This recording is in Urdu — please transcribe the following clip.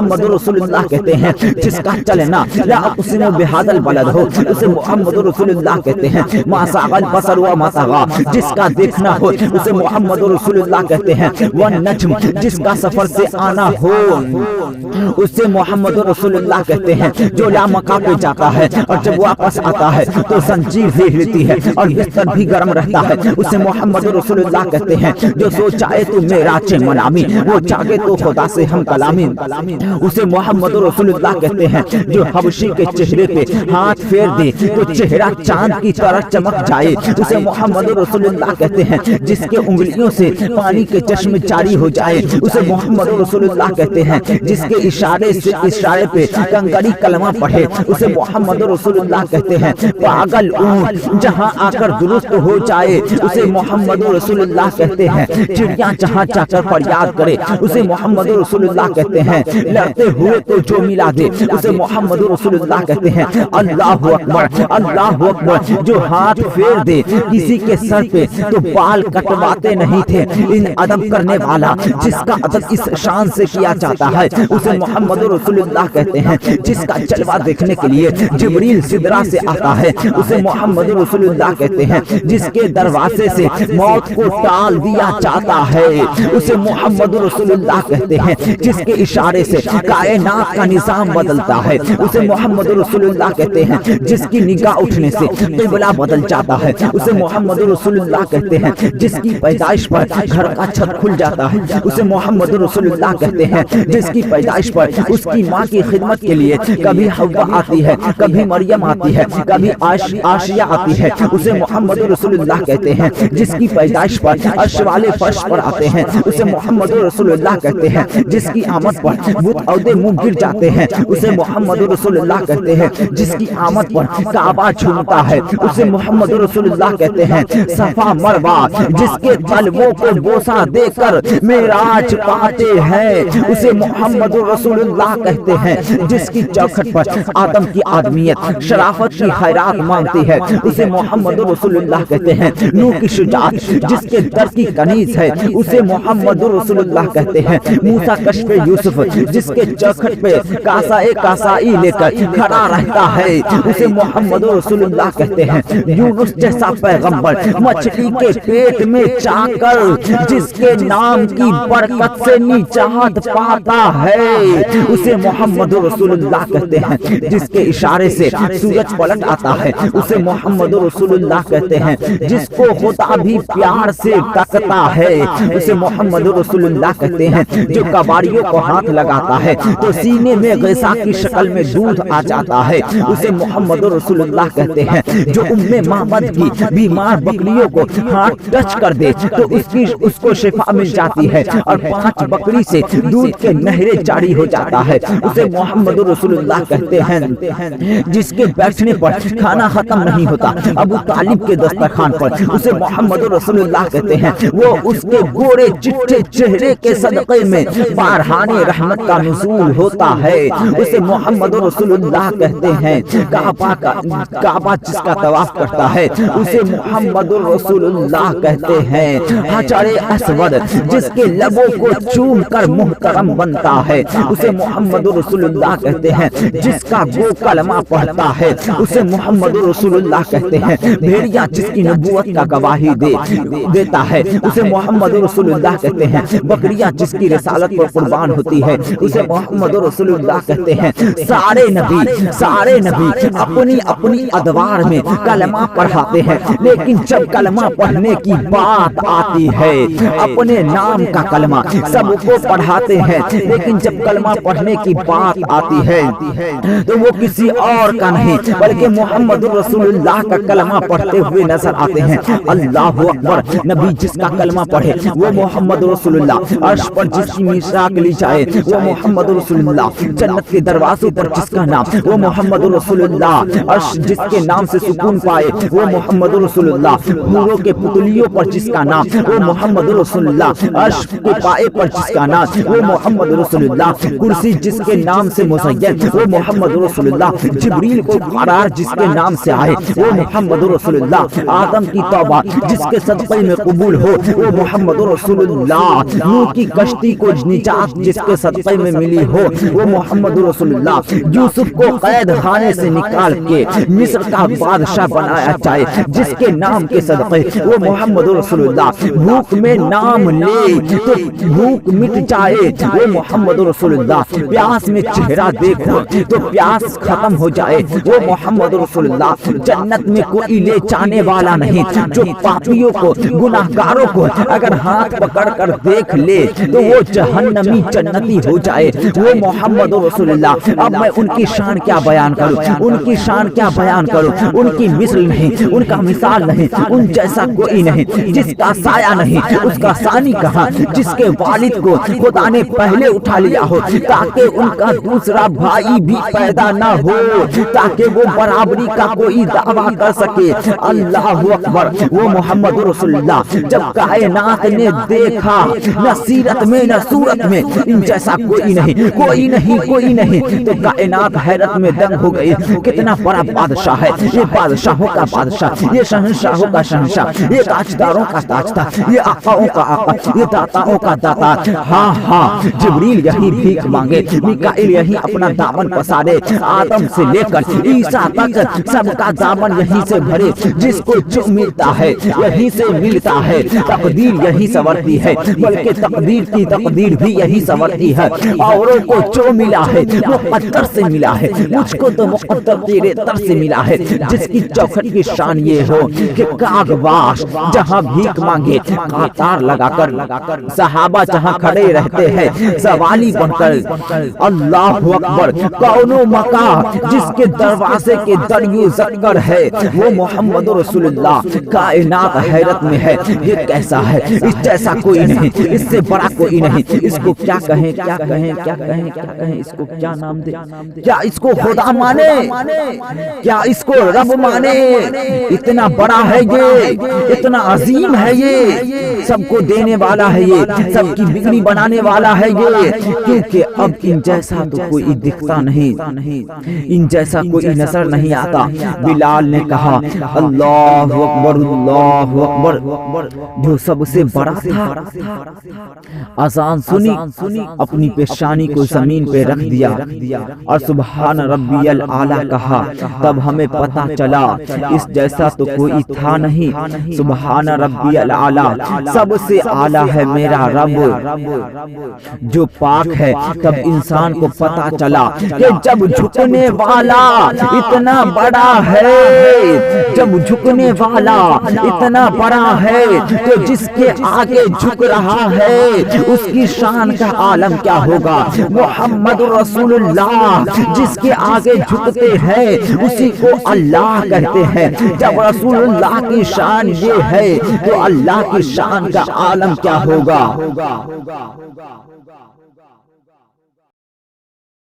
محمد رسول اللہ کہتے ہیں، جس کا چلنا لا اقسم بہذا البلد ہو اسے محمد رسول اللہ کہتے ہیں، ما ساغ البصر وما طغى جس کا دیکھنا ہو اسے محمد رسول اللہ کہتے ہیں، والنجم جس کا سفر سے آنا ہو اسے محمد رسول اللہ کہتے ہیں، جو لامکہ پہ جاتا ہے اور جب واپس آتا ہے تو زنجیر دیکھ لیتی ہے اور بستر بھی گرم رہتا ہے اسے محمد رسول اللہ کہتے ہیں، جو سو چاہے تو معراج منامی وہ چاہے تو خدا سے ہم کلامی اسے محمد رسول اللہ کہتے ہیں، جو حبشی کے چہرے پہ ہاتھ پھیر دے تو چہرہ چاند کی طرح چمک جائے اسے محمد رسول اللہ کہتے ہیں، جس کے انگلیوں سے پانی کے چشمے جاری ہو جائے اسے محمد رسول اللہ کہتے ہیں، جس کے اشارے پہ کنگری کلمہ پڑھے اسے محمد رسول اللہ کہتے ہیں، پاگل اونٹ جہاں آ کر درست ہو جائے اسے محمد رسول اللہ کہتے ہیں، چڑیاں جہاں جا کر فریاد کرے اسے محمد رسول اللہ کہتے ہیں، لڑتے ہوئے تو جو ملا دے اسے محمد رسول اللہ کہتے ہیں، اللہ اکبر اللہ اکبر جو ہاتھ پھیر دے کسی کے سر پہ تو بال کٹواتے نہیں تھے، ان ادب کرنے والا جس کا ادب اس شان سے کیا جاتا ہے اسے محمد رسول اللہ کہتے ہیں، جس کا جلوہ دیکھنے کے لیے جبریل سدرا سے آتا ہے اسے محمد رسول اللہ کہتے ہیں، جس کے دروازے سے موت کو ٹال دیا جاتا ہے اسے محمد رسول اللہ کہتے ہیں، جس کے اشارے سے کائنات کا نظام بدلتا ہے اسے محمد رسول اللہ کہتے ہیں، جس کی نگاہ اٹھنے سے قبلہ بدل جاتا ہے اسے محمد رسول اللہ کہتے ہیں، جس کی پیدائش پر گھر کا چھت کھل جاتا ہے اسے محمد رسول اللہ کہتے ہیں، جس کی پیدائش پر اس کی ماں کی خدمت کے لیے کبھی حوا آتی ہے کبھی مریم آتی ہے کبھی آشیہ آتی ہے اسے محمد رسول اللہ کہتے ہیں، جس کی پیدائش پر عرش والے فرش پر آتے ہیں اسے محمد رسول اللہ کہتے ہیں، جس کی آمد پر بت عہدے منہ گر جاتے ہیں اسے محمد رسول اللہ کہتے ہیں، جس کی آمد پر کعبہ جھومتا ہے اسے محمد رسول اللہ کہتے ہیں، صفا مروہ جس کے قلبوں کو بوسہ دے کر معراج پاتے ہیں اسے محمد رسول اللہ کہتے ہیں، جس کی چوکھٹ پر آدم کی آدمیت شرافت کی خیرات مانگتی ہے اسے محمد رسول اللہ کہتے ہیں، نوح کی شجاعت جس کے در کی کنیز ہے اسے محمد رسول اللہ کہتے ہیں، موسیٰ کشف یوسف جس کے چوکھٹ پہ کاسائی لے کر کھڑا رہتا ہے اسے محمد رسول اللہ کہتے ہیں، یونس جیسا پیغمبر مچھلی کے پیٹ میں جا کر جس کے نام کی برکت سے نجات پاتا ہے اسے محمد رسول اللہ کہتے ہیں، جس کے اشارے سے سورج پلٹ آتا ہے اسے محمد رسول اللہ کہتے ہیں، جس کو خدا بھی پیار سے تکتا ہے اسے محمد رسول اللہ کہتے ہیں، جو کباڑیوں کو ہاتھ لگاتا ہے تو سینے میں غذا کی شکل میں دودھ آ جاتا ہے اسے محمد رسول اللہ کہتے ہیں، جو محمد کی بیمار بکریوں کو ہاتھ ٹچ کر دے تو اس کو شفا مل جاتی ہے اور 5 بکری سے دودھ کے نہریں جاری ہو جاتا ہے اسے محمد رسول اللہ کہتے ہیں، جس کے بیٹھنے پر کھانا ختم نہیں ہوتا ابو طالب کے دسترخوان پر اسے محمد رسول اللہ کہتے ہیں، وہ اس کے گورے چٹے چہرے کے صدقے میں بارہان رحمت کا نزول ہوتا ہے اسے محمد رسول اللہ کہتے ہیں، کعبہ جس کا طواف کرتا ہے اسے محمد رسول اللہ کہتے ہیں، حجر اسود جس کے لبوں کو چوم کر محترم بنتا ہے اسے محمد رسول اللہ کہتے ہیں، جس کا گو کلمہ پڑھتا ہے اسے محمد رسول اللہ کہتے ہیں، بھیڑیا جس کی نبوت کا گواہی دیتا ہے اسے محمد رسول اللہ کہتے ہیں، بکریاں جس کی رسالت پر قربان ہوتی ہے اسے محمد رسول اللہ کہتے ہیں، سارے نبی اپنی اپنی ادوار میں کلمہ پڑھاتے ہیں لیکن جب کلمہ پڑھنے کی بات آتی ہے اپنے نام کا کلمہ سب کو پڑھاتے ہیں لیکن جب کلمہ پڑھنے کی بات آتی ہے تو وہ کسی اور کا نہیں بلکہ محمد رسول اللہ کا کلمہ پڑھتے ہوئے نظر آتے ہیں، اللہ اکبر۔ نبی جس کا کلمہ پڑھے وہ محمد رسول اللہ، عرش پر جس کی میثاق لی جائے وہ محمد رسول اللہ، جنت کے دروازوں پر جس کا نام وہ محمد رسول اللہ، عرش جس کے نام سے سکون پائے وہ محمد رسول اللہ، حوروں کے پتلیوں پر جس کا نام وہ محمد رسول اللہ، عرش کے پائے پر جس کا نام وہ محمد رسول اللہ، کرسی جس کے نام سے مزین وہ محمد رسول اللہ، جبریل کو قرار جس کے نام سے آئے وہ محمد رسول اللہ، آدم کی توبہ جس کے صدقے میں قبول ہو وہ محمد رسول اللہ، نوح کی کشتی کو نجات جس کے صدقے میں ملی ہو وہ محمد رسول اللہ۔ یوسف کو قید خانے سے نکال کے مصر کا بادشاہ بنایا جائے جس کے نام کے صدقے وہ محمد رسول اللہ۔ بھوک میں نام لے تو بھوک مٹ جائے وہ محمد رسول اللہ۔ پیاس میں چہرہ دیکھو تو پیاس ختم ہو جائے وہ محمد رسول اللہ۔ جنت میں کوئی لے جانے والا نہیں، جو پاپیوں کو گناہگاروں کو اگر ہاتھ پکڑ کر دیکھ لے تو وہ جہنمی جنتی ہو جائے وہ محمد رسول اللہ۔ اب میں ان کی شان کیا بیان کروں، ان کی شان کیا بیان کروں، ان کی مثل نہیں، ان کا مثال نہیں، ان جیسا کوئی نہیں، جس کا سایہ نہیں اس کا ثانی کہاں، جس کے والد کو خدا نے پہلے اٹھا لیا ہو تاکہ ان کا دوسرا بھائی بھی پیدا نہ ہو، تاکہ وہ برابری کا کوئی دعویٰ کر سکے۔ اللہ اکبر، وہ محمد رسول اللہ جب کائنات نے دیکھا نہ سیرت میں نہ صورت میں ان جیسا کوئی نہیں، کوئی نہیں، کوئی نہیں، تو کائنات حیرت میں دنگ ہو گئی۔ کتنا بڑا بادشاہ ہے یہ، بادشاہوں کا بادشاہ، یہ شہنشاہوں کا شہنشاہ، یہ تاجداروں کا تاجدار، یہ آقاؤں کا آقا، یہ داتاؤں کا داتا۔ ہاں ہاں، جبریل یہی بھیک مانگے، میکائیل یہی اپنا دامن پسارے، آدم سے لے کر عیسیٰ تک سب کا دامن یہیں سے بھرے، جس کو جو ملتا ہے یہیں سے ملتا ہے۔ تقدیر یہی سنورتی ہے، بلکہ تقدیر کی تقدیر بھی یہی سنورتی ہے۔ اوروں کو جو ملا ہے مقدر سے ملا ہے، مجھ کو تو مقدر تیرے در سے ملا ہے۔ جس کی چوکھٹ کی شان یہ ہو کہ کاغباش جہاں بھیک مانگے قطار لگا کر صحابہ جہاں کھڑے رہتے ہیں سوالی بن کر، اللہ اکبر، کون و مکان جس کے دروازے کے دریو زکر ہے وہ محمد رسول اللہ۔ کائنات حیرت میں ہے، یہ کیسا ہے، اس جیسا کوئی نہیں، اس سے بڑا کوئی نہیں۔ اس کو کیا کہیں، کیا کہیں، کیا کہیں، کیا کہیں، اس کو کیا نام دے؟ کیا اس کو خدا مانے، کیا اس کو رب مانے؟ اتنا بڑا ہے یہ، اتنا عظیم ہے یہ، سب کو دینے والا ہے یہ، سب کی بگڑی بنانے والا ہے یہ، کیونکہ اب ان جیسا تو کوئی دکھتا نہیں، ان جیسا کوئی نظر نہیں آتا۔ بلال نے کہا اللہ اکبر، اللہ اکبر، جو سب سے بڑا تھا۔ اذان سنی، اپنی پیشانی کو زمین پہ رکھ دیا اور سبحان ربی الاعلی کہا۔ تب ہمیں پتا چلا اس جیسا تو کوئی تھا نہیں۔ سبحان ربی الاعلی، سب سے اعلیٰ ہے میرا رب جو پاک ہے۔ تب انسان کو پتا چلا کہ جب جھکنے والا اتنا بڑا ہے، جب جھکنے والا اتنا بڑا ہے تو جس کے آگے جھک رہا ہے اس کی شان کا عالم کیا ہوگا۔ محمد رسول اللہ جس کے آگے جھکتے ہیں اسی کو اللہ کہتے ہیں۔ جب رسول اللہ کی شان یہ ہے تو اللہ کی شان کا عالم کیا ہوگا۔